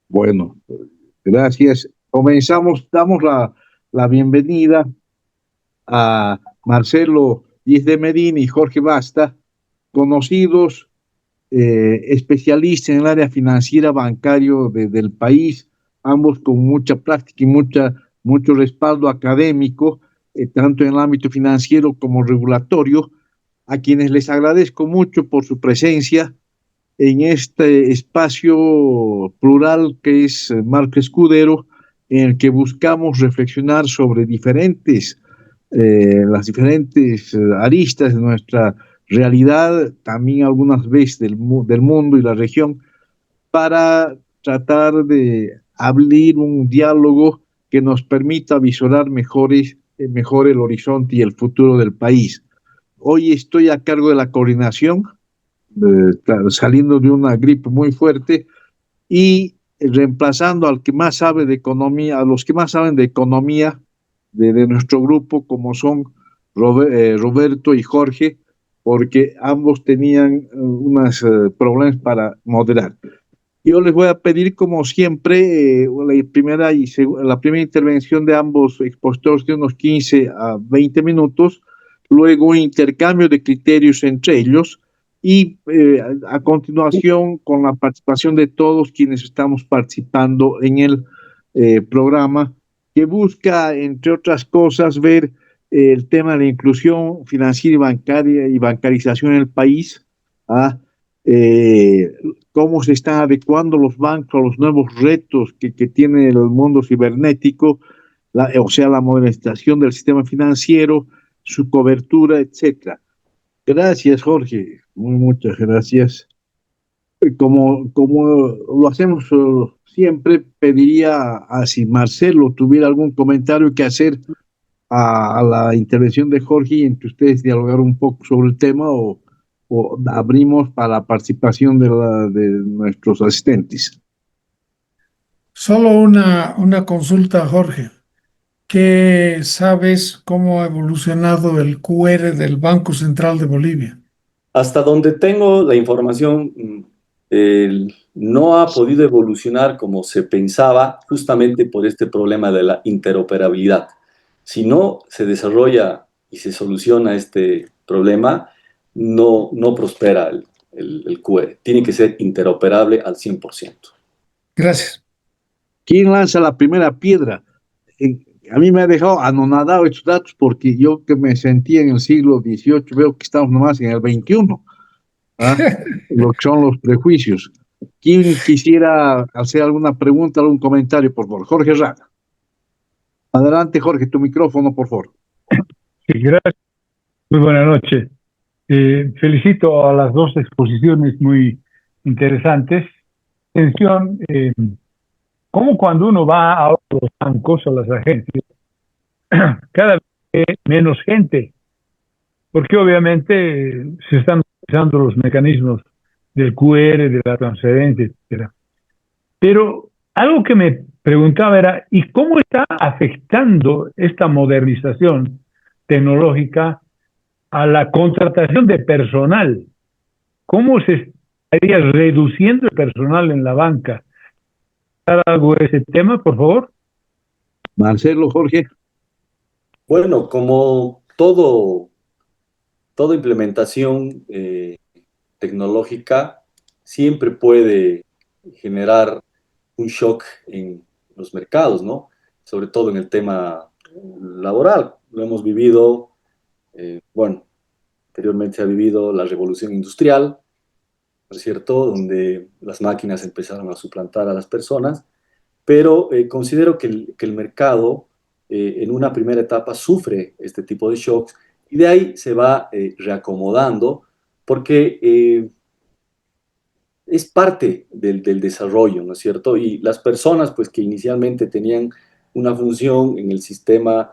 Bueno, gracias. Comenzamos, damos la bienvenida a Marcelo Díez de Medina y Jorge Basta, conocidos especialistas en el área financiera bancario del país, ambos con mucha práctica y mucho respaldo académico, tanto en el ámbito financiero como regulatorio, a quienes les agradezco mucho por su presencia en este espacio plural que es Marco Escudero, en el que buscamos reflexionar sobre las diferentes aristas de nuestra realidad, también algunas veces del mundo y la región, para tratar de abrir un diálogo que nos permita visorar mejor el horizonte y el futuro del país. Hoy estoy a cargo de la coordinación, saliendo de una gripe muy fuerte y reemplazando al que más sabe de economía, a los que más saben de economía de nuestro grupo, como son Roberto y Jorge, porque ambos tenían unos problemas para moderar. Yo les voy a pedir, como siempre, la primera intervención de ambos expositores de unos 15 a 20 minutos, luego un intercambio de criterios entre ellos y a continuación con la participación de todos quienes estamos participando en el programa que busca, entre otras cosas, ver el tema de la inclusión financiera y bancaria y bancarización en el país. ¿Ah? eh, Cómo se están adecuando los bancos a los nuevos retos que tiene el mundo cibernético, o sea, la modernización del sistema financiero, su cobertura, etcétera. Gracias, Jorge. Muchas gracias. Como lo hacemos siempre, pediría a si Marcelo tuviera algún comentario que hacer a la intervención de Jorge y entre ustedes dialogar un poco sobre el tema o abrimos para la participación de nuestros asistentes. Solo una consulta, Jorge. ¿Qué sabes cómo ha evolucionado el QR del Banco Central de Bolivia? Hasta donde tengo la información, no ha podido evolucionar como se pensaba, justamente por este problema de la interoperabilidad. Si no se desarrolla y se soluciona este problema, no prospera el QR. Tiene que ser interoperable al 100%. Gracias. ¿Quién lanza la primera piedra? A mí me ha dejado anonadado estos datos porque yo que me sentía en el siglo XVIII veo que estamos nomás en el XXI. ¿Ah? Lo que son los prejuicios. ¿Quién quisiera hacer alguna pregunta, algún comentario, por favor? Jorge Rada. Adelante, Jorge, tu micrófono, por favor. Sí, gracias. Muy buenas noches. Felicito a las dos exposiciones muy interesantes. Atención, como cuando uno va a los bancos, a las agencias, cada vez hay menos gente, porque obviamente se están utilizando los mecanismos del QR, de la transferencia, etcétera. Pero algo que me preguntaba era, ¿y cómo está afectando esta modernización tecnológica a la contratación de personal? ¿Cómo se estaría reduciendo el personal en la banca? ¿Algo de ese tema, por favor? Marcelo, Jorge. Bueno, como toda implementación tecnológica siempre puede generar un shock en los mercados, ¿no? Sobre todo en el tema laboral. Lo hemos vivido, bueno, anteriormente se ha vivido la revolución industrial, ¿no es cierto? Donde las máquinas empezaron a suplantar a las personas, pero considero que el mercado en una primera etapa sufre este tipo de shocks y de ahí se va reacomodando porque es parte del desarrollo, ¿no es cierto? Y las personas, pues, que inicialmente tenían una función en el sistema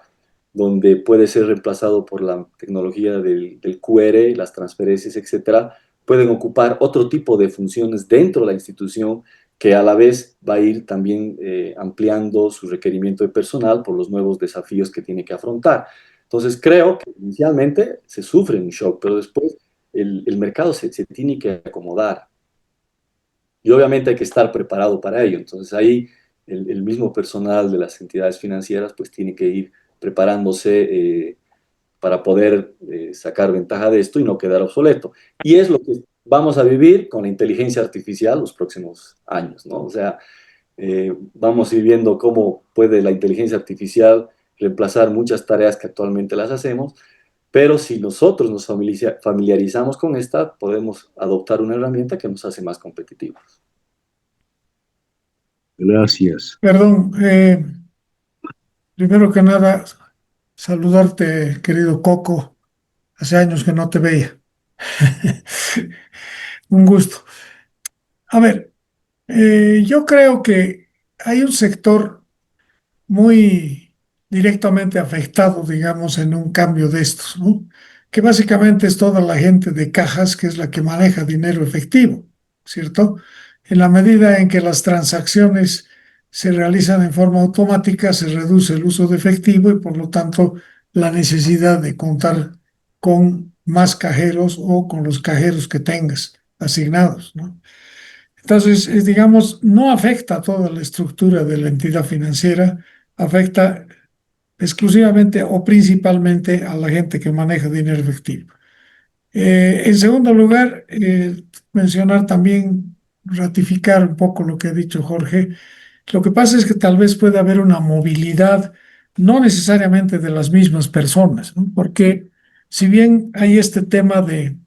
donde puede ser reemplazado por la tecnología del QR, las transferencias, etcétera, pueden ocupar otro tipo de funciones dentro de la institución que a la vez va a ir también ampliando su requerimiento de personal por los nuevos desafíos que tiene que afrontar. Entonces, creo que inicialmente se sufre un shock, pero después el mercado se tiene que acomodar. y obviamente hay que estar preparado para ello. Entonces ahí el mismo personal de las entidades financieras pues tiene que ir preparándose para poder sacar ventaja de esto y no quedar obsoleto. Y es lo que vamos a vivir con la inteligencia artificial los próximos años, ¿no? O sea, vamos a ir viendo cómo puede la inteligencia artificial reemplazar muchas tareas que actualmente las hacemos, pero si nosotros nos familiarizamos con esta, podemos adoptar una herramienta que nos hace más competitivos. Gracias. Perdón, primero que nada, saludarte, querido Coco. Hace años que no te veía. Un gusto. A ver, yo creo que hay un sector muy directamente afectado, digamos, en un cambio de estos, ¿no? Que básicamente es toda la gente de cajas, que es la que maneja dinero efectivo, ¿cierto? En la medida en que las transacciones se realizan en forma automática, se reduce el uso de efectivo y por lo tanto la necesidad de contar con más cajeros o con los cajeros que tengas asignados, ¿no? Entonces, digamos, no afecta a toda la estructura de la entidad financiera, afecta exclusivamente o principalmente a la gente que maneja dinero efectivo. En segundo lugar, mencionar también, ratificar un poco lo que ha dicho Jorge. Lo que pasa es que tal vez puede haber una movilidad, no necesariamente de las mismas personas, ¿no? Porque si bien hay este tema de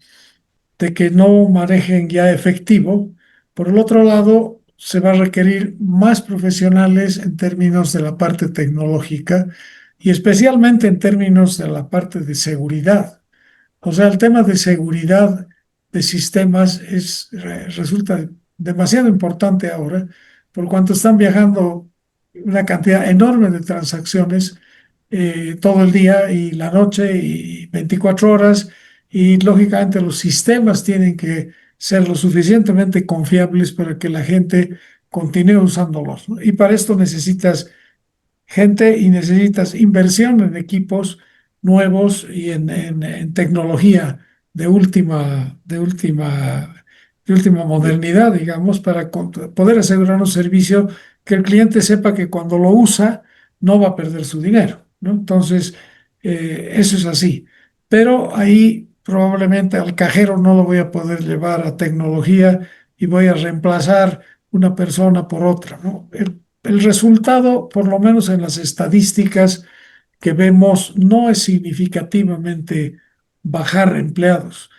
que no manejen ya efectivo. Por el otro lado, se va a requerir más profesionales en términos de la parte tecnológica y especialmente en términos de la parte de seguridad. O sea, el tema de seguridad de sistemas resulta demasiado importante ahora, por cuanto están viajando una cantidad enorme de transacciones todo el día y la noche y 24 horas, y lógicamente los sistemas tienen que ser lo suficientemente confiables para que la gente continúe usándolos, ¿no? Y para esto necesitas gente y necesitas inversión en equipos nuevos y en tecnología de última modernidad, digamos, para poder asegurar un servicio que el cliente sepa que cuando lo usa no va a perder su dinero, ¿no? Entonces, eso es así. Pero ahí probablemente al cajero no lo voy a poder llevar a tecnología y voy a reemplazar una persona por otra, ¿no? El resultado, por lo menos en las estadísticas que vemos, no es significativamente bajar empleados.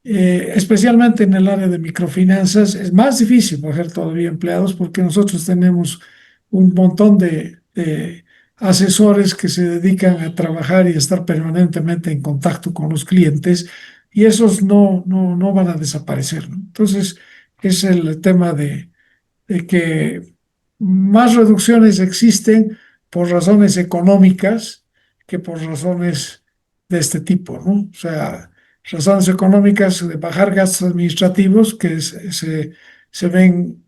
Especialmente en el área de microfinanzas, es más difícil bajar todavía empleados porque nosotros tenemos un montón de asesores que se dedican a trabajar y a estar permanentemente en contacto con los clientes y esos no van a desaparecer, ¿no? Entonces, es el tema de que más reducciones existen por razones económicas que por razones de este tipo, ¿no? O sea, razones económicas de bajar gastos administrativos que se ven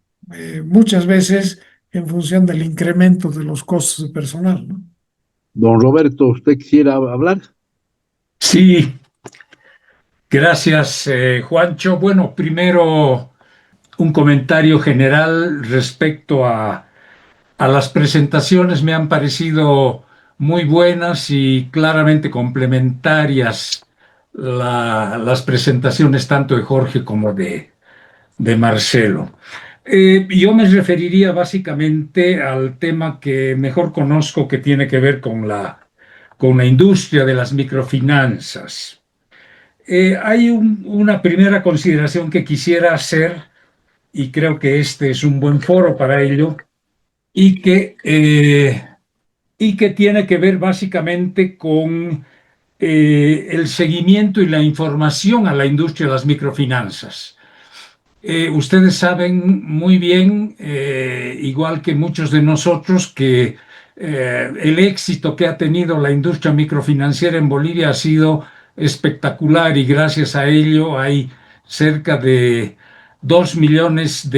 muchas veces en función del incremento de los costos de personal, ¿no? Don Roberto, ¿usted quisiera hablar? Sí, gracias, Juancho. Bueno, primero un comentario general respecto a las presentaciones. Me han parecido muy buenas y claramente complementarias las presentaciones tanto de Jorge como de Marcelo. Yo me referiría básicamente al tema que mejor conozco, que tiene que ver con la industria de las microfinanzas. Hay una primera consideración que quisiera hacer, y creo que este es un buen foro para ello, y que tiene que ver básicamente con el seguimiento y la información a la industria de las microfinanzas. Ustedes saben muy bien, igual que muchos de nosotros, que el éxito que ha tenido la industria microfinanciera en Bolivia ha sido espectacular y gracias a ello hay cerca de 2 millones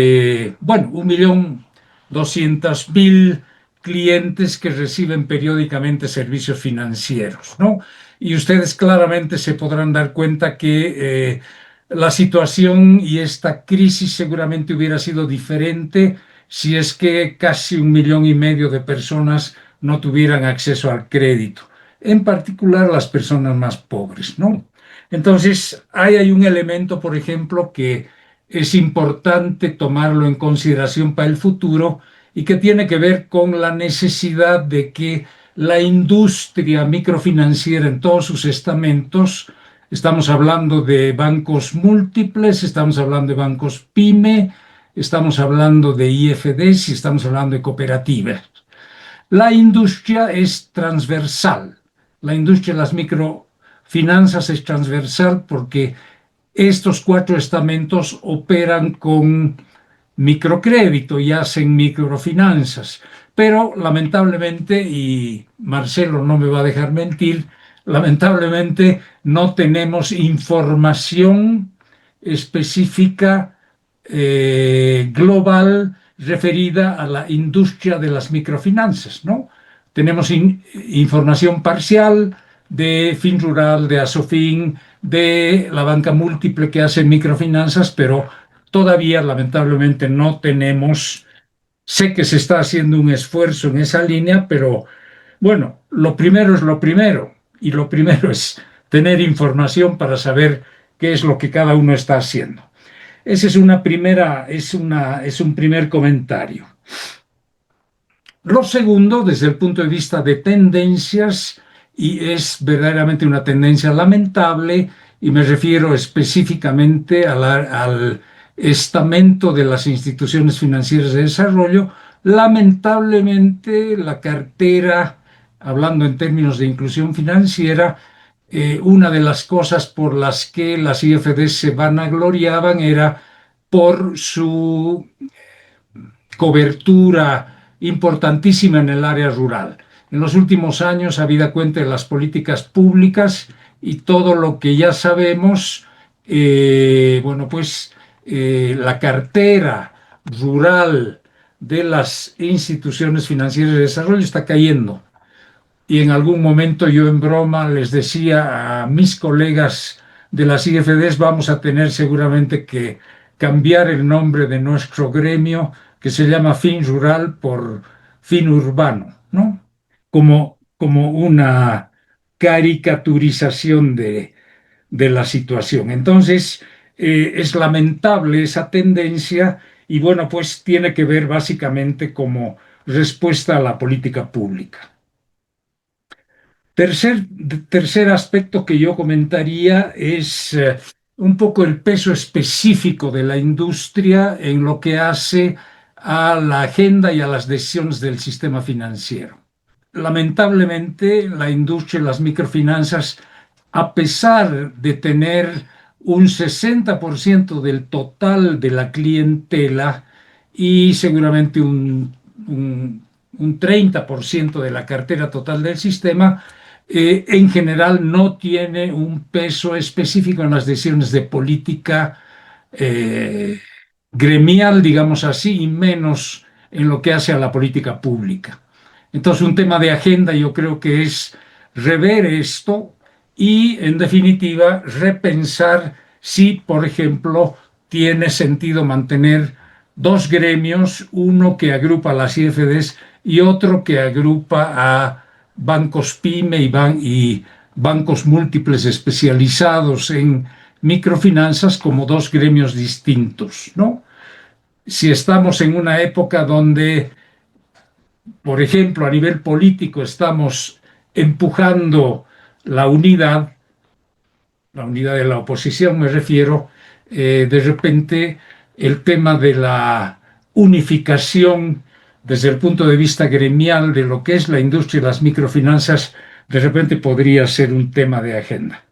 bueno, 1.200.000 clientes que reciben periódicamente servicios financieros, ¿no? Y ustedes claramente se podrán dar cuenta que la situación y esta crisis seguramente hubiera sido diferente si es que casi 1,5 millones de personas no tuvieran acceso al crédito, en particular las personas más pobres, ¿no? Entonces, hay un elemento, por ejemplo, que es importante tomarlo en consideración para el futuro y que tiene que ver con la necesidad de que la industria microfinanciera en todos sus estamentos, estamos hablando de bancos múltiples, estamos hablando de bancos PYME, estamos hablando de IFDs y estamos hablando de cooperativas. La industria es transversal. La industria de las microfinanzas es transversal porque estos 4 estamentos operan con microcrédito y hacen microfinanzas. Pero lamentablemente, y Marcelo no me va a dejar mentir, lamentablemente no tenemos información específica global referida a la industria de las microfinanzas, ¿no? Tenemos información parcial de FinRural, de Asofin, de la banca múltiple que hace microfinanzas, pero todavía lamentablemente no tenemos. Sé que se está haciendo un esfuerzo en esa línea, pero bueno, lo primero es lo primero, y lo primero es tener información para saber qué es lo que cada uno está haciendo. Ese es un primer comentario. Lo segundo, desde el punto de vista de tendencias, y es verdaderamente una tendencia lamentable, y me refiero específicamente al estamento de las instituciones financieras de desarrollo. Lamentablemente, la cartera, hablando en términos de inclusión financiera, una de las cosas por las que las IFDs se vanagloriaban era por su cobertura importantísima en el área rural. En los últimos años, habida cuenta de las políticas públicas y todo lo que ya sabemos, la cartera rural de las instituciones financieras de desarrollo está cayendo. Y en algún momento yo en broma les decía a mis colegas de las IFDs, vamos a tener seguramente que cambiar el nombre de nuestro gremio, que se llama FinRural, por FinUrbano, ¿no? Como una caricaturización de la situación. Entonces, es lamentable esa tendencia y bueno, pues tiene que ver básicamente como respuesta a la política pública. Tercer aspecto que yo comentaría es un poco el peso específico de la industria en lo que hace a la agenda y a las decisiones del sistema financiero. Lamentablemente, la industria y las microfinanzas, a pesar de tener un 60% del total de la clientela y seguramente un 30% de la cartera total del sistema, en general no tiene un peso específico en las decisiones de política gremial, digamos así, y menos en lo que hace a la política pública. Entonces, un tema de agenda yo creo que es rever esto y, en definitiva, repensar si, por ejemplo, tiene sentido mantener 2 gremios, uno que agrupa a las IFDs y otro que agrupa a bancos PYME y bancos múltiples especializados en microfinanzas como 2 gremios distintos, ¿no? Si estamos en una época donde, por ejemplo, a nivel político estamos empujando la unidad de la oposición me refiero, de repente el tema de la unificación desde el punto de vista gremial de lo que es la industria y las microfinanzas, de repente podría ser un tema de agenda.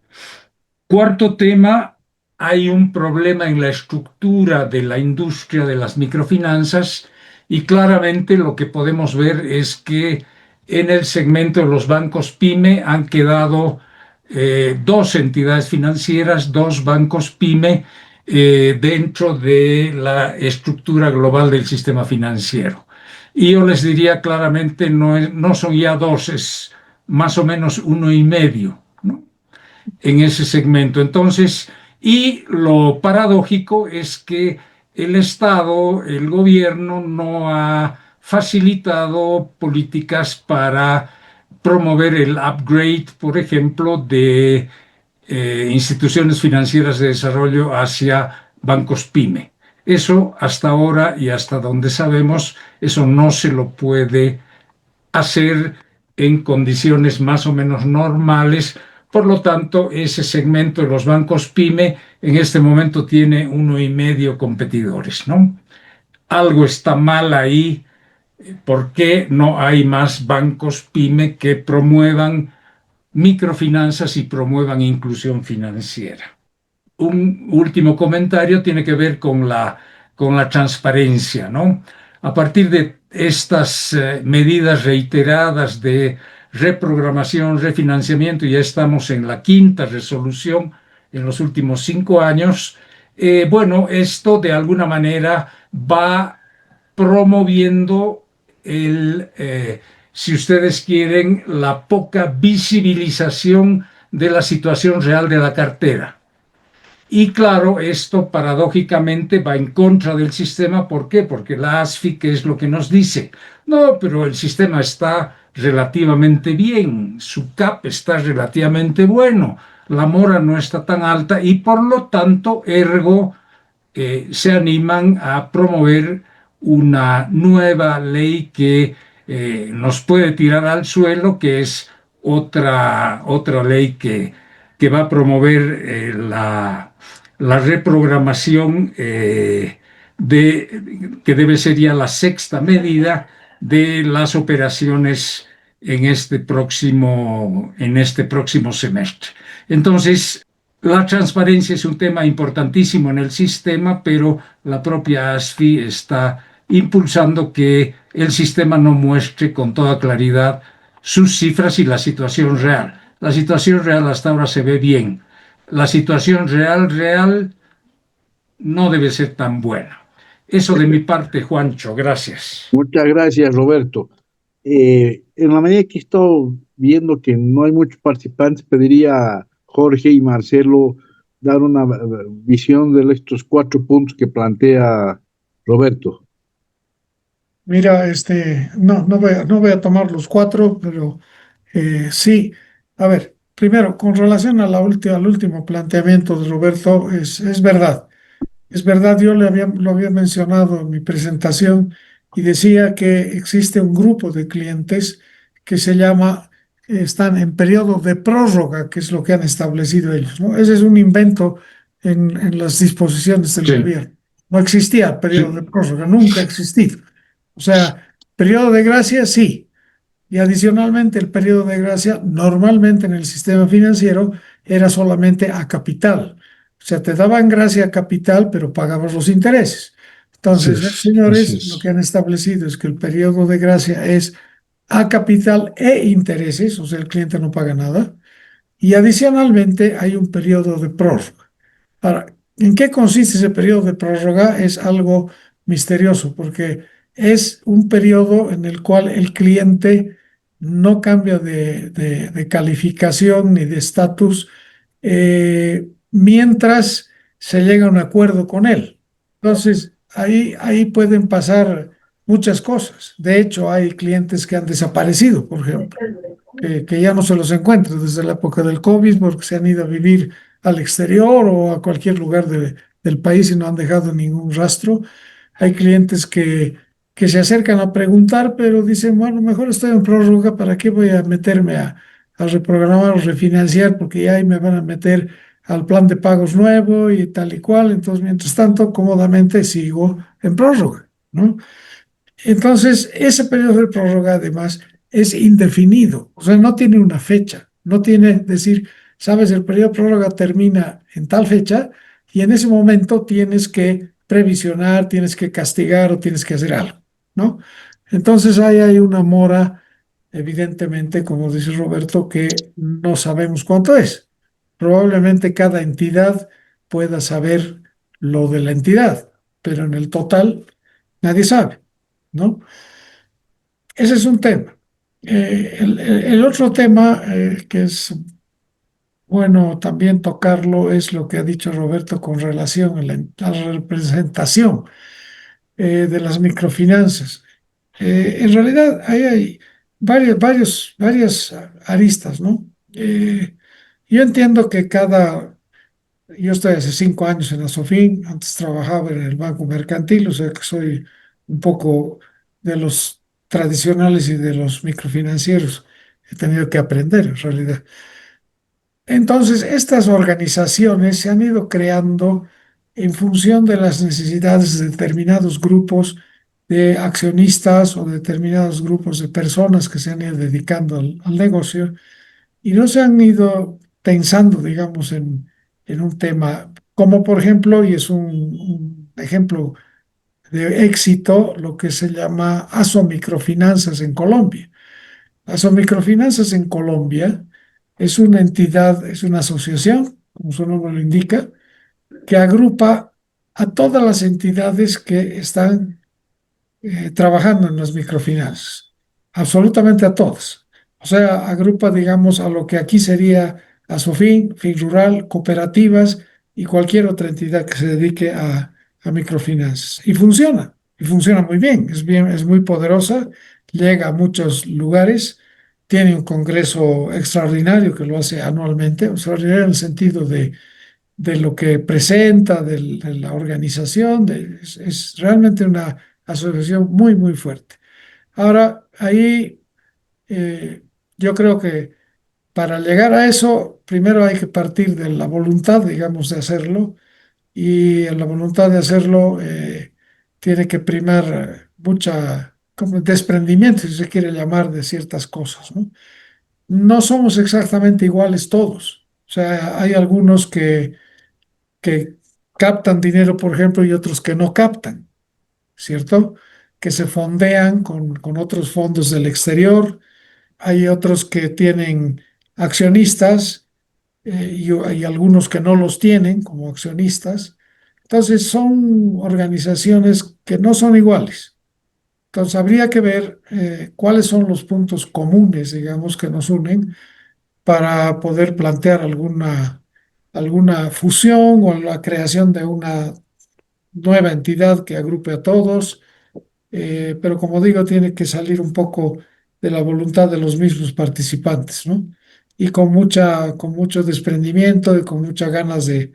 Cuarto tema, hay un problema en la estructura de la industria de las microfinanzas y claramente lo que podemos ver es que en el segmento de los bancos PYME han quedado 2 entidades financieras, 2 bancos PYME dentro de la estructura global del sistema financiero. Y yo les diría claramente, no son ya 2, es más o menos 1,5, ¿no? En ese segmento. Entonces, Y lo paradójico es que el Estado, el gobierno, no ha facilitado políticas para promover el upgrade, por ejemplo, de instituciones financieras de desarrollo hacia bancos pyme. Eso hasta ahora y hasta donde sabemos, eso no se lo puede hacer en condiciones más o menos normales. Por lo tanto, ese segmento de los bancos pyme en este momento tiene 1,5 competidores, ¿no? Algo está mal ahí. ¿Por qué no hay más bancos pyme que promuevan microfinanzas y promuevan inclusión financiera? Un último comentario tiene que ver con la transparencia, ¿no? A partir de estas medidas reiteradas de reprogramación, refinanciamiento, ya estamos en la quinta resolución en los últimos 5 años. Bueno, esto de alguna manera va promoviendo si ustedes quieren, la poca visibilización de la situación real de la cartera. Y claro, esto paradójicamente va en contra del sistema. ¿Por qué? Porque la ASFI, ¿qué es lo que nos dice? No, pero el sistema está relativamente bien, su CAP está relativamente bueno, la mora no está tan alta y por lo tanto, ergo, se animan a promover una nueva ley que nos puede tirar al suelo, que es otra ley que va a promover la reprogramación que debe ser ya la sexta medida de las operaciones en este próximo semestre. Entonces, la transparencia es un tema importantísimo en el sistema, pero la propia ASFI está impulsando que el sistema no muestre con toda claridad sus cifras y la situación real. La situación real hasta ahora se ve bien. La situación real no debe ser tan buena. Eso de mi parte, Juancho, gracias. Muchas gracias, Roberto. En la medida que he estado viendo que no hay muchos participantes, pediría a Jorge y Marcelo dar una visión de estos 4 puntos que plantea Roberto. Mira, no voy a tomar los cuatro, pero sí. A ver, primero, con relación a al último planteamiento de Roberto, es verdad. Es verdad, lo había mencionado en mi presentación y decía que existe un grupo de clientes que están en periodo de prórroga, que es lo que han establecido ellos, ¿no? Ese es un invento en las disposiciones del Sí, gobierno. No existía periodo de sí, prórroga, nunca ha existido. O sea, periodo de gracia sí, y adicionalmente el periodo de gracia normalmente en el sistema financiero era solamente a capital. O sea, te daban gracia a capital, pero pagabas los intereses. Entonces, así señores, lo que es. han establecido es que el periodo de gracia es a capital e intereses, o sea, el cliente no paga nada. Y adicionalmente hay un periodo de prórroga. Ahora, ¿en qué consiste ese periodo de prórroga? Es algo misterioso porque es un periodo en el cual el cliente no cambia de calificación ni de estatus mientras se llega a un acuerdo con él. Entonces, ahí pueden pasar muchas cosas. De hecho, hay clientes que han desaparecido, por ejemplo, que ya no se los encuentra desde la época del COVID porque se han ido a vivir al exterior o a cualquier lugar del país y no han dejado ningún rastro. Hay clientes que se acercan a preguntar, pero dicen, bueno, mejor estoy en prórroga, ¿para qué voy a meterme a reprogramar o refinanciar? Porque ya ahí me van a meter al plan de pagos nuevo y tal y cual. Entonces, mientras tanto, cómodamente sigo en prórroga, ¿no? Entonces, ese periodo de prórroga además es indefinido, o sea, no tiene una fecha, no tiene decir, sabes, el periodo de prórroga termina en tal fecha y en ese momento tienes que previsionar, tienes que castigar o tienes que hacer algo, ¿no? Entonces ahí hay una mora, evidentemente, como dice Roberto, que no sabemos cuánto es. Probablemente cada entidad pueda saber lo de la entidad, pero en el total nadie sabe, ¿no? Ese es un tema. El otro tema, que es bueno también tocarlo es lo que ha dicho Roberto con relación a la representación de las microfinanzas. En realidad ahí hay varias aristas, ¿no? Yo entiendo que yo estoy hace 5 años en la SOFIN, antes trabajaba en el Banco Mercantil, o sea que soy un poco de los tradicionales y de los microfinancieros. He tenido que aprender en realidad. Entonces, estas organizaciones se han ido creando en función de las necesidades de determinados grupos de accionistas o determinados grupos de personas que se han ido dedicando al negocio y no se han ido pensando, digamos, en un tema como, por ejemplo, y es un ejemplo de éxito, lo que se llama ASO Microfinanzas en Colombia. ASO Microfinanzas en Colombia es una entidad, es una asociación, como su nombre lo indica, que agrupa a todas las entidades que están trabajando en las microfinanzas, absolutamente a todas. O sea, agrupa, digamos, a lo que aquí sería ASOFIN, FinRural, cooperativas y cualquier otra entidad que se dedique a microfinanzas. Y funciona muy bien, es muy poderosa, llega a muchos lugares, tiene un congreso extraordinario que lo hace anualmente, extraordinario en el sentido de lo que presenta, de la organización, es realmente una asociación muy, muy fuerte. Ahora, ahí yo creo que para llegar a eso, primero hay que partir de la voluntad, digamos, de hacerlo, y en la voluntad de hacerlo tiene que primar mucha como desprendimiento, si se quiere llamar, de ciertas cosas, ¿no? No somos exactamente iguales todos. O sea, hay algunos que captan dinero, por ejemplo, y otros que no captan, ¿cierto? Que se fondean con otros fondos del exterior. Hay otros que tienen accionistas y algunos que no los tienen como accionistas. Entonces, son organizaciones que no son iguales. Entonces, habría que ver cuáles son los puntos comunes, digamos, que nos unen para poder plantear alguna fusión o la creación de una nueva entidad que agrupe a todos, pero como digo, tiene que salir un poco de la voluntad de los mismos participantes, ¿no? Y con mucho desprendimiento y con muchas ganas de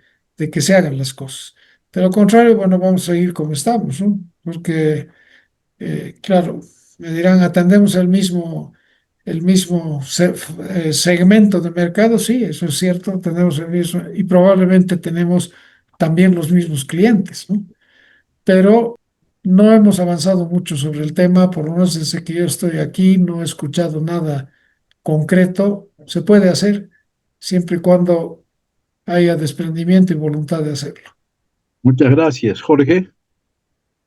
que se hagan las cosas. De lo contrario, bueno, vamos a ir como estamos, ¿no? Porque, claro, me dirán, atendemos el mismo segmento de mercado, sí, eso es cierto, tenemos el mismo, y probablemente tenemos también los mismos clientes, ¿no? Pero no hemos avanzado mucho sobre el tema, por lo menos desde que yo estoy aquí, no he escuchado nada concreto. Se puede hacer siempre y cuando haya desprendimiento y voluntad de hacerlo. Muchas gracias, Jorge.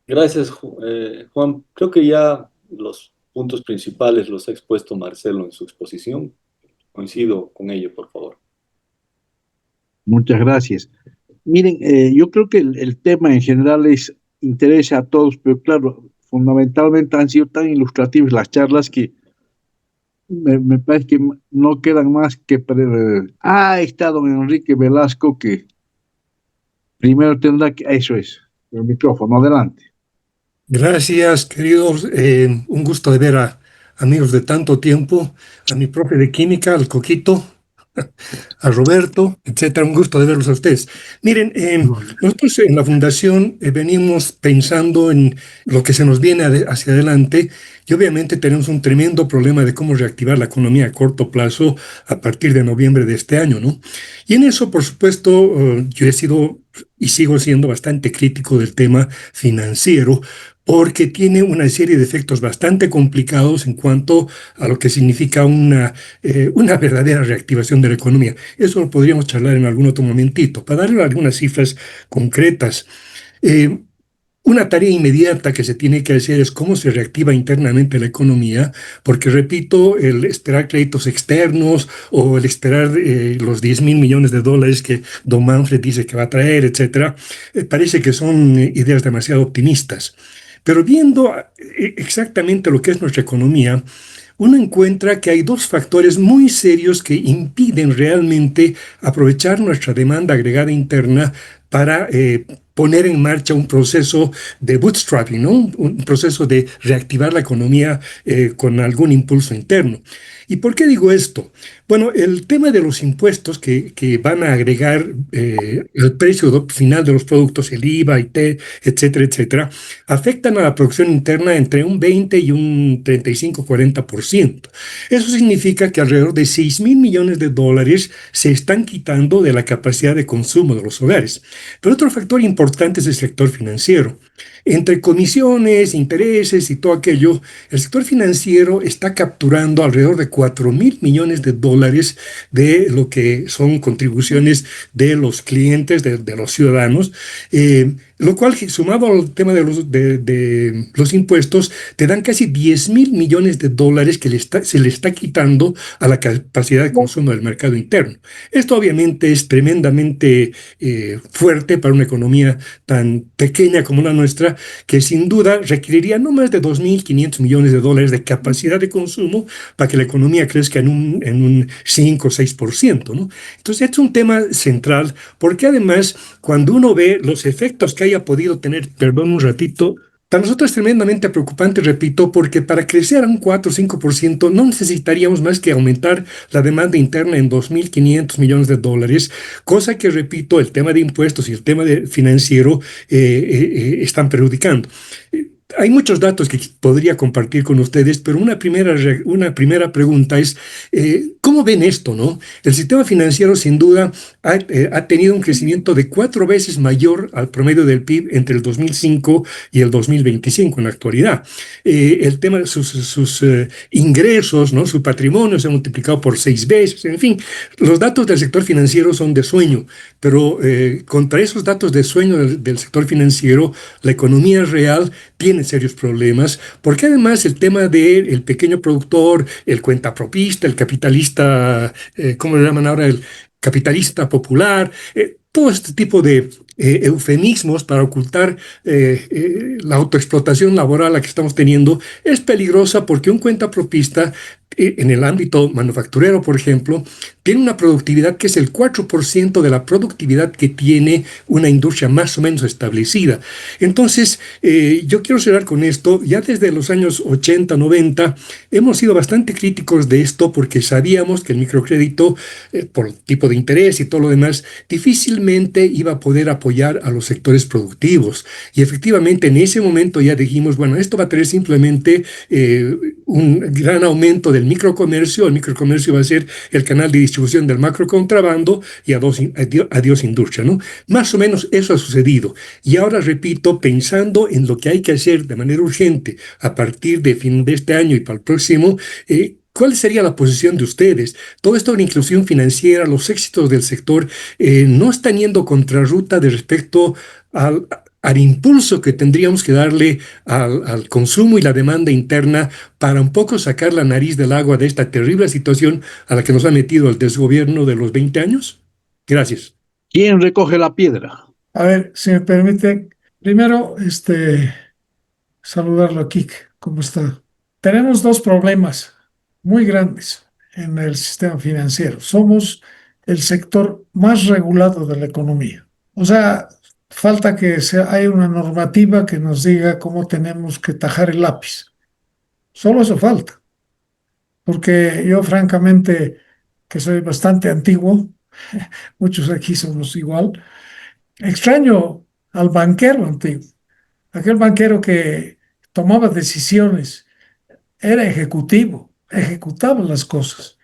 Gracias, Juan. Creo que ya los puntos principales los ha expuesto Marcelo en su exposición. Coincido con ello, por favor. Muchas gracias. Miren, yo creo que el tema en general interesa a todos, pero claro, fundamentalmente han sido tan ilustrativas las charlas que me parece que no quedan más que... ahí está don Enrique Velasco, que primero tendrá que... Eso es, el micrófono, adelante. Gracias, queridos. Un gusto de ver a amigos de tanto tiempo, a mi profe de química, al Coquito, a Roberto, etcétera. Un gusto de verlos a ustedes. Miren, nosotros en la Fundación venimos pensando en lo que se nos viene hacia adelante y obviamente tenemos un tremendo problema de cómo reactivar la economía a corto plazo a partir de noviembre de este año, ¿no? Y en eso, por supuesto, yo he sido y sigo siendo bastante crítico del tema financiero, porque tiene una serie de efectos bastante complicados en cuanto a lo que significa una verdadera reactivación de la economía. Eso lo podríamos charlar en algún otro momentito. Para darle algunas cifras concretas, eh, una tarea inmediata que se tiene que hacer es cómo se reactiva internamente la economía, porque repito, el esperar créditos externos o el esperar los 10.000 millones de dólares que don Manfred dice que va a traer, etcétera, parece que son ideas demasiado optimistas. Pero viendo exactamente lo que es nuestra economía, uno encuentra que hay dos factores muy serios que impiden realmente aprovechar nuestra demanda agregada interna para poner en marcha un proceso de bootstrapping, ¿no? Un proceso de reactivar la economía con algún impulso interno. ¿Y por qué digo esto? Bueno, el tema de los impuestos que van a agregar el precio final de los productos, el IVA, IT, etcétera, etcétera, afectan a la producción interna entre un 20 y un 35-40%. Eso significa que alrededor de 6.000 millones de dólares se están quitando de la capacidad de consumo de los hogares. Pero otro factor importante es el sector financiero. Entre comisiones, intereses y todo aquello, el sector financiero está capturando alrededor de 4.000 millones de dólares de lo que son contribuciones de los clientes, de los ciudadanos, lo cual, sumado al tema de los impuestos, te dan casi 10.000 millones de dólares que se le está quitando a la capacidad de consumo del mercado interno. Esto obviamente es tremendamente fuerte para una economía tan pequeña como la nuestra, que sin duda requeriría no más de 2.500 millones de dólares de capacidad de consumo para que la economía crezca en un 5 o 6%, ¿no? Entonces, este es un tema central, porque además, cuando uno ve los efectos que haya podido tener, perdón un ratito, para nosotros es tremendamente preocupante, repito, porque para crecer a un 4 o 5% no necesitaríamos más que aumentar la demanda interna en 2.500 millones de dólares, cosa que, repito, el tema de impuestos y el tema financiero están perjudicando. Hay muchos datos que podría compartir con ustedes, pero una primera pregunta es, ¿cómo ven esto, no? El sistema financiero, sin duda, ha tenido un crecimiento de 4 veces mayor al promedio del PIB entre el 2005 y el 2025 en la actualidad. El tema de sus ingresos, ¿no? Su patrimonio se ha multiplicado por 6 veces, en fin. Los datos del sector financiero son de sueño, pero contra esos datos de sueño del sector financiero, la economía real tiene serios problemas, porque además el tema del pequeño productor, el cuentapropista, el capitalista, ¿cómo le llaman ahora? El capitalista popular, todo este tipo de eufemismos para ocultar la autoexplotación laboral a la que estamos teniendo es peligrosa, porque un cuentapropista en el ámbito manufacturero, por ejemplo, tiene una productividad que es el 4% de la productividad que tiene una industria más o menos establecida. Entonces, yo quiero cerrar con esto. Ya desde los años 80, 90, hemos sido bastante críticos de esto, porque sabíamos que el microcrédito, por tipo de interés y todo lo demás, difícilmente iba a poder apoyar a los sectores productivos. Y efectivamente, en ese momento ya dijimos, bueno, esto va a tener simplemente un gran aumento del microcomercio. El microcomercio va a ser el canal de distribución del macrocontrabando y adiós industria, ¿no? Más o menos eso ha sucedido. Y ahora, repito, pensando en lo que hay que hacer de manera urgente a partir de fin de este año y para el próximo, ¿cuál sería la posición de ustedes? Todo esto de la inclusión financiera, los éxitos del sector, ¿no están yendo contrarruta de respecto al impulso que tendríamos que darle al consumo y la demanda interna para un poco sacar la nariz del agua de esta terrible situación a la que nos ha metido el desgobierno de los 20 años? Gracias. ¿Quién recoge la piedra? A ver, si me permite, primero, saludarlo a Kik. ¿Cómo está? Tenemos dos problemas muy grandes en el sistema financiero. Somos el sector más regulado de la economía. O sea, falta que haya una normativa que nos diga cómo tenemos que tajar el lápiz. Solo eso falta. Porque yo, francamente, que soy bastante antiguo, muchos aquí somos igual, extraño al banquero antiguo, aquel banquero que tomaba decisiones, era ejecutivo, ejecutaba las cosas.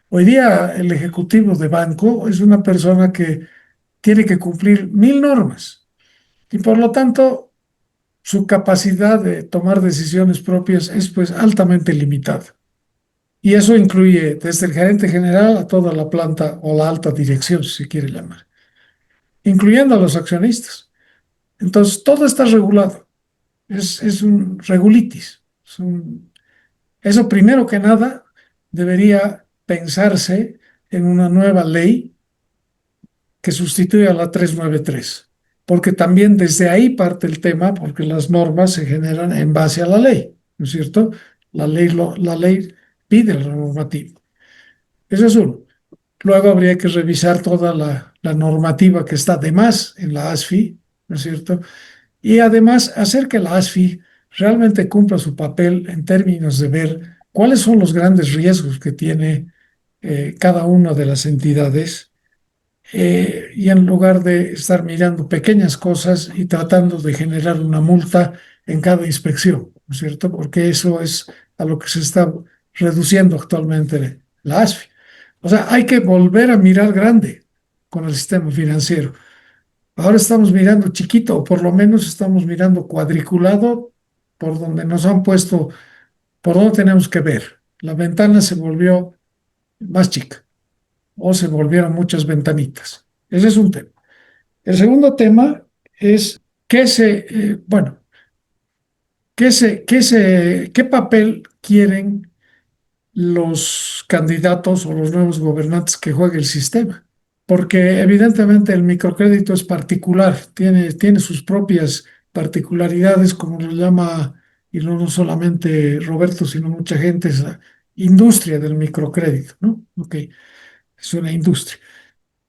Hoy día el ejecutivo de banco es una persona que tiene que cumplir 1.000 normas y por lo tanto su capacidad de tomar decisiones propias es pues altamente limitada. Y eso incluye desde el gerente general a toda la planta o la alta dirección, si se quiere llamar, incluyendo a los accionistas. Entonces todo está regulado. Es un regulitis. Eso, primero que nada, debería pensarse en una nueva ley que sustituya a la 393, porque también desde ahí parte el tema, porque las normas se generan en base a la ley, ¿no es cierto? La ley pide la normativa. Eso es uno. Luego habría que revisar toda la normativa que está de más en la ASFI, ¿no es cierto? Y además hacer que la ASFI realmente cumpla su papel en términos de ver cuáles son los grandes riesgos que tiene cada una de las entidades, y en lugar de estar mirando pequeñas cosas y tratando de generar una multa en cada inspección, ¿no es cierto? Porque eso es a lo que se está reduciendo actualmente la ASFI. O sea, hay que volver a mirar grande con el sistema financiero. Ahora estamos mirando chiquito, o por lo menos estamos mirando cuadriculado por donde nos han puesto, por donde tenemos que ver. La ventana se volvió más chica o se volvieron muchas ventanitas. Ese es un tema. El segundo tema es bueno, qué papel quieren los candidatos o los nuevos gobernantes que juegue el sistema. Porque evidentemente el microcrédito es particular, tiene sus propias particularidades, como lo llama, y no solamente Roberto, sino mucha gente, es la industria del microcrédito, ¿no? Ok, es una industria.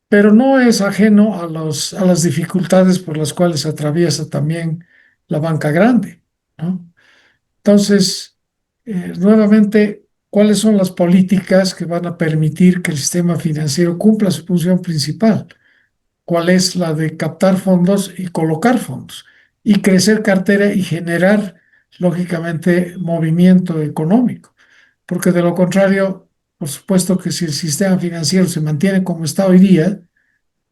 Pero no es ajeno a las dificultades por las cuales atraviesa también la banca grande, ¿no? Entonces, nuevamente, ¿cuáles son las políticas que van a permitir que el sistema financiero cumpla su función principal? ¿Cuál es la de captar fondos y colocar fondos? Y crecer cartera y generar, lógicamente, movimiento económico. Porque de lo contrario, por supuesto que si el sistema financiero se mantiene como está hoy día,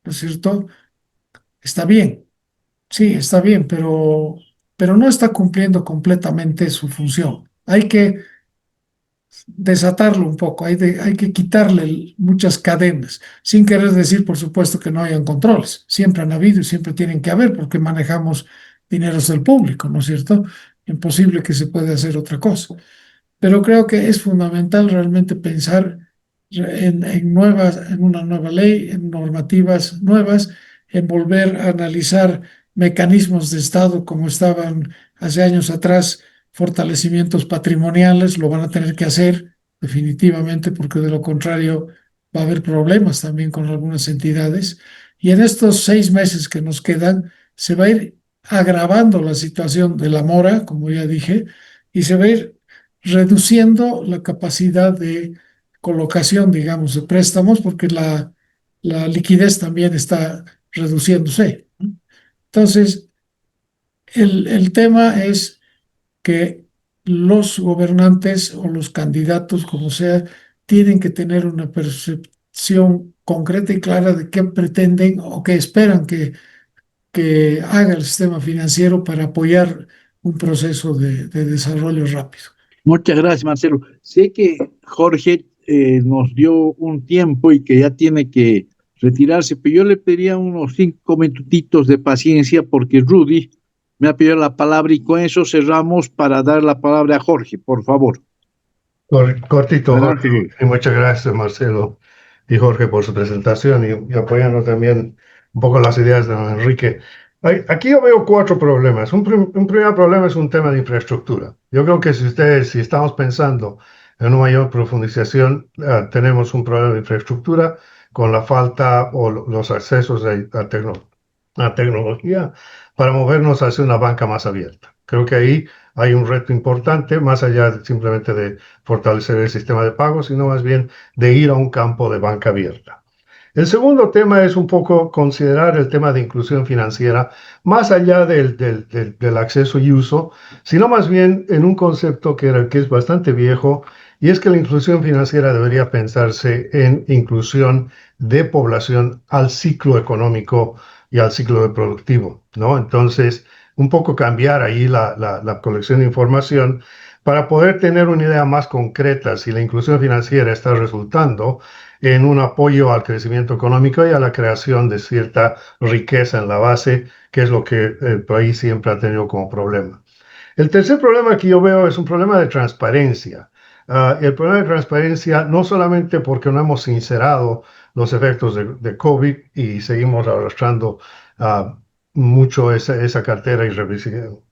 ¿no es cierto? Está bien, sí, está bien, pero no está cumpliendo completamente su función. Hay que desatarlo un poco, hay que quitarle muchas cadenas, sin querer decir, por supuesto, que no hayan controles. Siempre han habido y siempre tienen que haber, porque manejamos dineros del público, ¿no es cierto? Imposible que se pueda hacer otra cosa. Pero creo que es fundamental realmente pensar en una nueva ley, en normativas nuevas, en volver a analizar mecanismos de Estado como estaban hace años atrás, fortalecimientos patrimoniales, lo van a tener que hacer definitivamente, porque de lo contrario va a haber problemas también con algunas entidades. Y en estos 6 meses que nos quedan, se va a ir agravando la situación de la mora, como ya dije, y se va a ir reduciendo la capacidad de colocación, digamos, de préstamos, porque la liquidez también está reduciéndose, ¿no? Entonces, el tema es que los gobernantes o los candidatos, como sea, tienen que tener una percepción concreta y clara de qué pretenden o qué esperan que haga el sistema financiero para apoyar un proceso de desarrollo rápido. Muchas gracias, Marcelo. Sé que Jorge nos dio un tiempo y que ya tiene que retirarse, pero yo le pediría unos 5 minutitos de paciencia porque Rudy me ha pedido la palabra y con eso cerramos para dar la palabra a Jorge, por favor. Cortito, Adelante, Jorge. Y muchas gracias, Marcelo y Jorge, por su presentación y apoyando también un poco las ideas de don Enrique. Aquí yo veo 4 problemas. Un primer problema es un tema de infraestructura. Yo creo que si estamos pensando en una mayor profundización, tenemos un problema de infraestructura con la falta o los accesos a tecnología para movernos hacia una banca más abierta. Creo que ahí hay un reto importante, más allá simplemente de fortalecer el sistema de pagos, sino más bien de ir a un campo de banca abierta. El segundo tema es un poco considerar el tema de inclusión financiera, más allá del acceso y uso, sino más bien en un concepto que es bastante viejo, y es que la inclusión financiera debería pensarse en inclusión de población al ciclo económico y al ciclo productivo, ¿no? Entonces, un poco cambiar ahí la colección de información para poder tener una idea más concreta si la inclusión financiera está resultando en un apoyo al crecimiento económico y a la creación de cierta riqueza en la base, que es lo que el país siempre ha tenido como problema. El tercer problema que yo veo es un problema de transparencia. El problema de transparencia no solamente porque no hemos sincerado los efectos de COVID y seguimos arrastrando mucho esa cartera y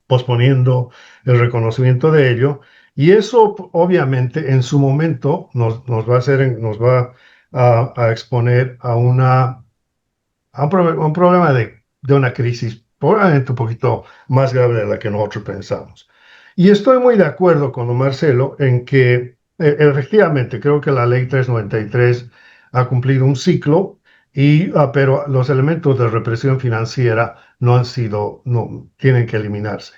posponiendo el reconocimiento de ello. Y eso obviamente en su momento nos va a nos va a exponer a un problema de una crisis probablemente un poquito más grave de la que nosotros pensamos. Y estoy muy de acuerdo con don Marcelo en que efectivamente creo que la ley 393 ha cumplido un ciclo, pero los elementos de represión financiera no tienen que eliminarse.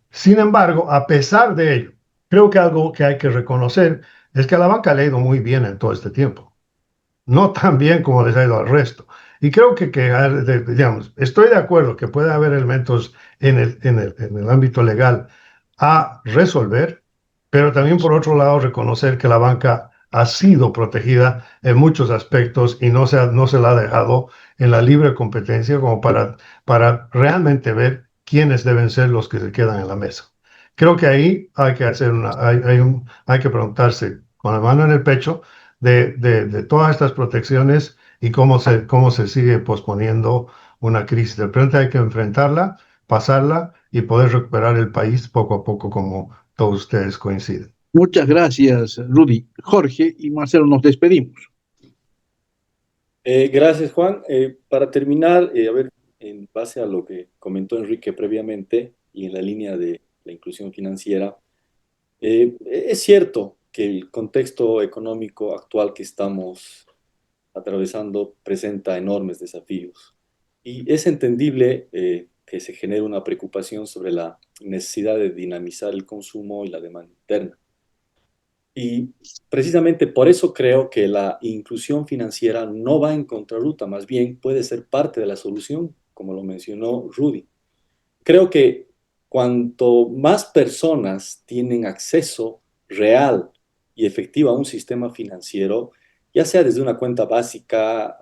Sin embargo, a pesar de ello, creo que algo que hay que reconocer es que a la banca le ha ido muy bien en todo este tiempo, no tan bien como les ha ido al resto. Y creo digamos, estoy de acuerdo que puede haber elementos en el ámbito legal a resolver, pero también por otro lado reconocer que la banca ha sido protegida en muchos aspectos y no se la ha dejado en la libre competencia como para realmente ver quiénes deben ser los que se quedan en la mesa. Creo que ahí hay que hay que preguntarse con la mano en el pecho de todas estas protecciones y cómo se sigue posponiendo una crisis. De repente hay que enfrentarla, pasarla y poder recuperar el país poco a poco, como todos ustedes coinciden. Muchas gracias, Rudy. Jorge y Marcelo, nos despedimos. Gracias, Juan. Para terminar, a ver, en base a lo que comentó Enrique previamente y en la línea de la inclusión financiera, es cierto que el contexto económico actual que estamos atravesando presenta enormes desafíos y es entendible que se genere una preocupación sobre la necesidad de dinamizar el consumo y la demanda interna. Y precisamente por eso creo que la inclusión financiera no va en contrarruta, más bien puede ser parte de la solución, como lo mencionó Rudy. Creo que cuanto más personas tienen acceso real y efectivo a un sistema financiero, ya sea desde una cuenta básica,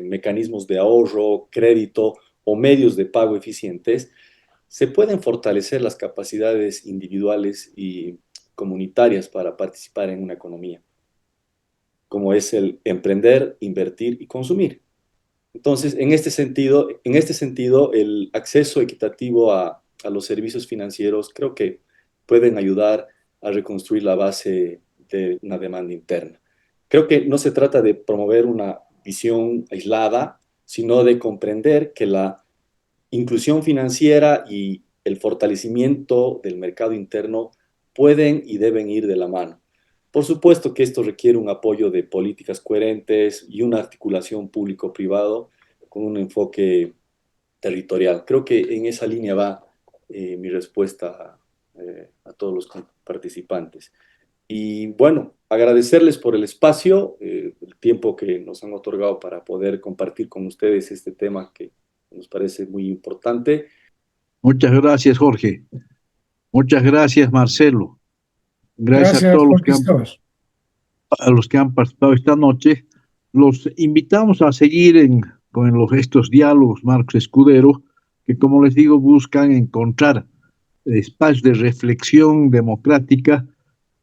mecanismos de ahorro, crédito o medios de pago eficientes, se pueden fortalecer las capacidades individuales y comunitarias para participar en una economía, como es el emprender, invertir y consumir. Entonces, en este sentido, el acceso equitativo a los servicios financieros creo que pueden ayudar a reconstruir la base de una demanda interna. Creo que no se trata de promover una visión aislada, sino de comprender que la inclusión financiera y el fortalecimiento del mercado interno pueden y deben ir de la mano. Por supuesto que esto requiere un apoyo de políticas coherentes y una articulación público-privado con un enfoque territorial. Creo que en esa línea va mi respuesta a todos los participantes. Y bueno, agradecerles por el espacio, el tiempo que nos han otorgado para poder compartir con ustedes este tema que nos parece muy importante. Muchas gracias, Jorge. Muchas gracias, Marcelo. Gracias a Gracias, todos conquistadores. los que han participado esta noche. Los invitamos a seguir con estos diálogos Marcos Escudero, que como les digo, buscan encontrar espacios de reflexión democrática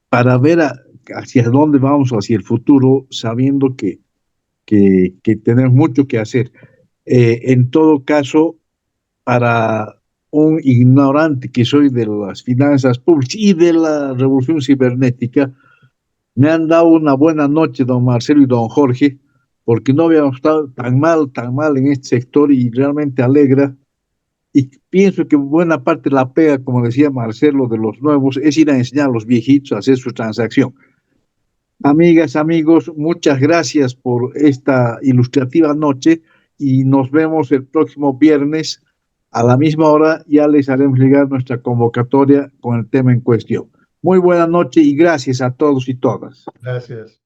para ver hacia dónde vamos, hacia el futuro, sabiendo que tenemos mucho que hacer. En todo caso, para un ignorante que soy de las finanzas públicas y de la revolución cibernética, me han dado una buena noche don Marcelo y don Jorge, porque no habíamos estado tan mal en este sector y realmente alegra. Y pienso que buena parte de la pega, como decía Marcelo, de los nuevos, es ir a enseñar a los viejitos a hacer su transacción. Amigas, amigos, muchas gracias por esta ilustrativa noche y nos vemos el próximo viernes a la misma hora. Ya les haremos llegar nuestra convocatoria con el tema en cuestión. Muy buena noche y gracias a todos y todas. Gracias.